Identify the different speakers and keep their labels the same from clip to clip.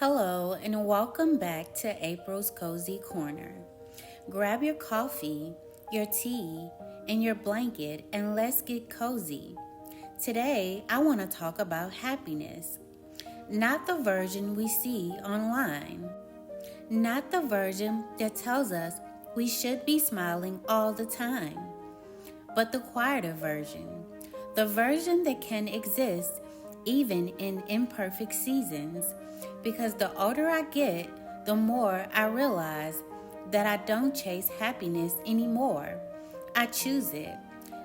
Speaker 1: Hello, and welcome back to April's Cozy Corner. Grab your coffee, your tea, and your blanket, and let's get cozy. Today, I want to talk about happiness. Not the version we see online. Not the version that tells us we should be smiling all the time, but the quieter version. The version that can exist even in imperfect seasons, because the older I get, the more I realize that I don't chase happiness anymore. I choose it.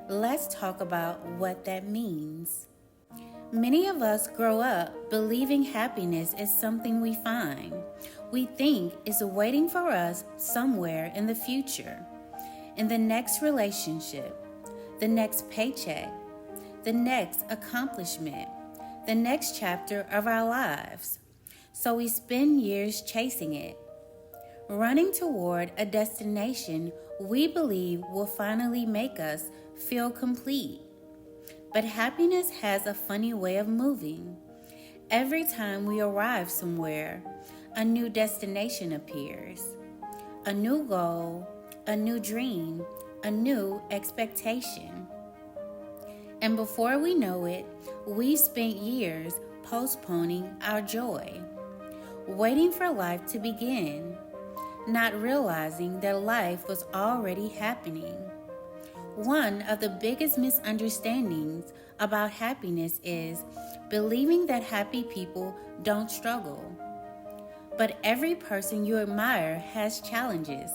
Speaker 1: Let's talk about what that means. Many of us grow up believing happiness is something we find. We think it's waiting for us somewhere in the future, in the next relationship, the next paycheck, the next accomplishment, the next chapter of our lives. So we spend years chasing it, running toward a destination we believe will finally make us feel complete. But happiness has a funny way of moving. Every time we arrive somewhere, a new destination appears, a new goal, a new dream, a new expectation. And before we know it, we've spent years postponing our joy, waiting for life to begin, not realizing that life was already happening. One of the biggest misunderstandings about happiness is believing that happy people don't struggle. But every person you admire has challenges.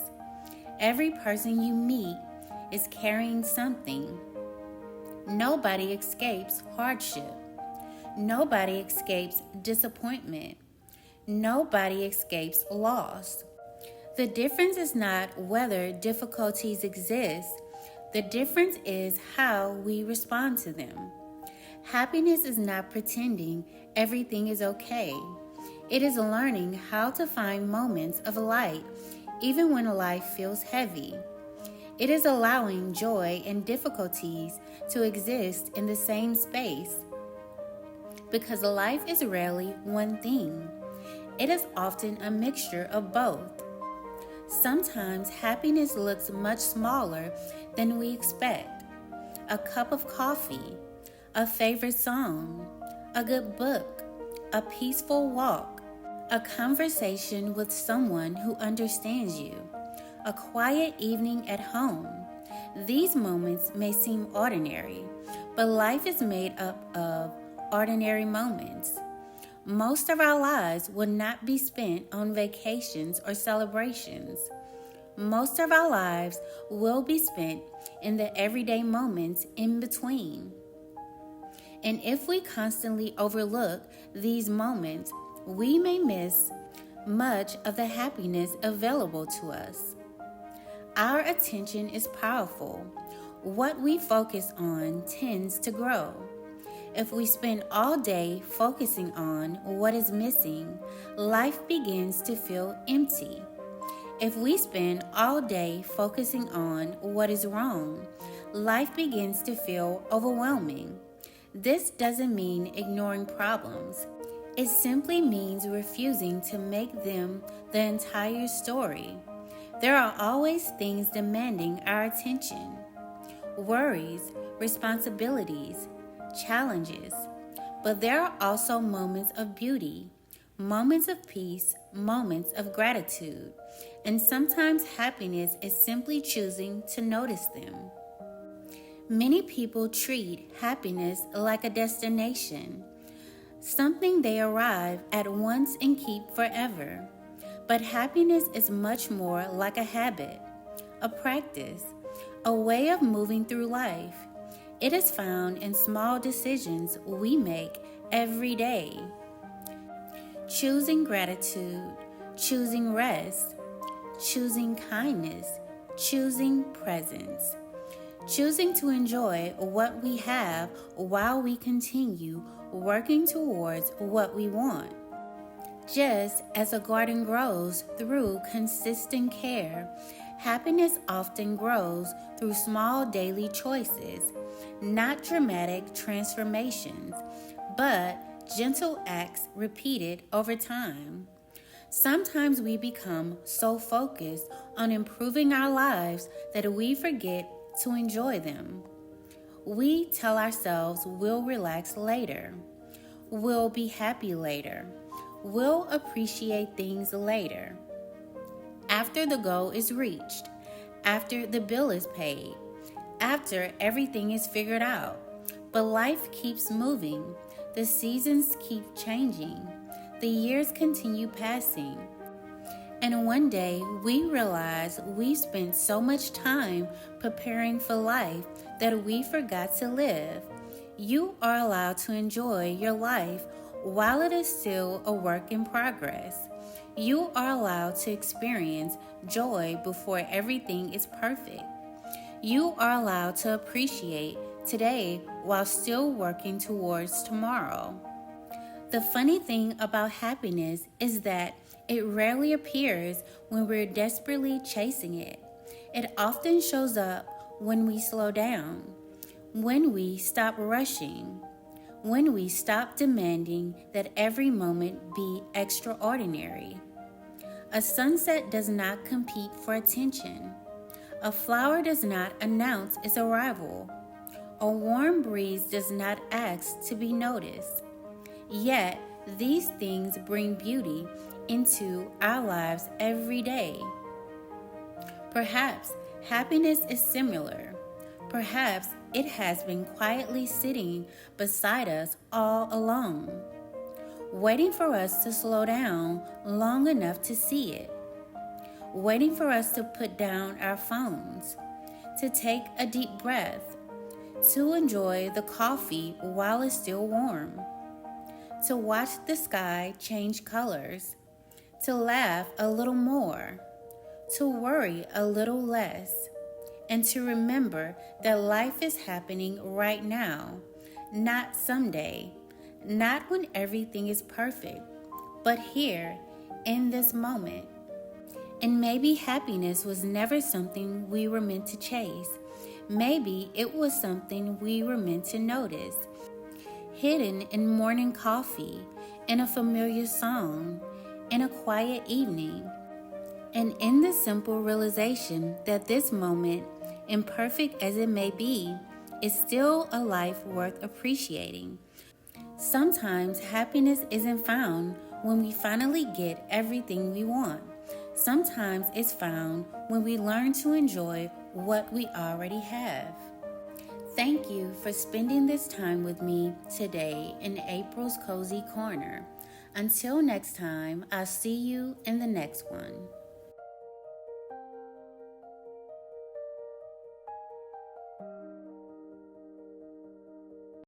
Speaker 1: Every person you meet is carrying something. Nobody escapes hardship. Nobody escapes disappointment. Nobody escapes loss. The difference is not whether difficulties exist. The difference is how we respond to them. Happiness is not pretending everything is okay. It is learning how to find moments of light even when life feels heavy. It is allowing joy and difficulties to exist in the same space. Because life is rarely one thing. It is often a mixture of both. Sometimes happiness looks much smaller than we expect. A cup of coffee, a favorite song, a good book, a peaceful walk, a conversation with someone who understands you, a quiet evening at home. These moments may seem ordinary, but life is made up of ordinary moments. Most of our lives will not be spent on vacations or celebrations. Most of our lives will be spent in the everyday moments in between. And if we constantly overlook these moments, we may miss much of the happiness available to us. Our attention is powerful. What we focus on tends to grow. If we spend all day focusing on what is missing, life begins to feel empty. If we spend all day focusing on what is wrong, life begins to feel overwhelming. This doesn't mean ignoring problems. It simply means refusing to make them the entire story. There are always things demanding our attention: worries, responsibilities, challenges. But there are also moments of beauty, moments of peace, moments of gratitude. And sometimes happiness is simply choosing to notice them. Many people treat happiness like a destination, something they arrive at once and keep forever. But happiness is much more like a habit, a practice, a way of moving through life. It is found in small decisions we make every day. Choosing gratitude, choosing rest, choosing kindness, choosing presence. Choosing to enjoy what we have while we continue working towards what we want. Just as a garden grows through consistent care, happiness often grows through small daily choices, not dramatic transformations, but gentle acts repeated over time. Sometimes we become so focused on improving our lives that we forget to enjoy them. We tell ourselves we'll relax later, we'll be happy later, we'll appreciate things later. After the goal is reached, after the bill is paid, after everything is figured out. But life keeps moving, the seasons keep changing, the years continue passing. And one day we realize we spent so much time preparing for life that we forgot to live. You are allowed to enjoy your life while it is still a work in progress. You are allowed to experience joy before everything is perfect. You are allowed to appreciate today while still working towards tomorrow. The funny thing about happiness is that it rarely appears when we're desperately chasing it. It often shows up when we slow down, when we stop rushing, when we stop demanding that every moment be extraordinary. A sunset does not compete for attention. A flower does not announce its arrival. A warm breeze does not ask to be noticed. Yet, these things bring beauty into our lives every day. Perhaps happiness is similar. Perhaps it has been quietly sitting beside us all along, waiting for us to slow down long enough to see it, waiting for us to put down our phones, to take a deep breath, to enjoy the coffee while it's still warm, to watch the sky change colors, to laugh a little more, to worry a little less, and to remember that life is happening right now, not someday, not when everything is perfect, but here in this moment. And maybe happiness was never something we were meant to chase. Maybe it was something we were meant to notice, hidden in morning coffee, in a familiar song, in a quiet evening, and in the simple realization that this moment, imperfect as it may be, is still a life worth appreciating. Sometimes happiness isn't found when we finally get everything we want. Sometimes it's found when we learn to enjoy what we already have. Thank you for spending this time with me today in April's Cozy Corner. Until next time, I'll see you in the next one.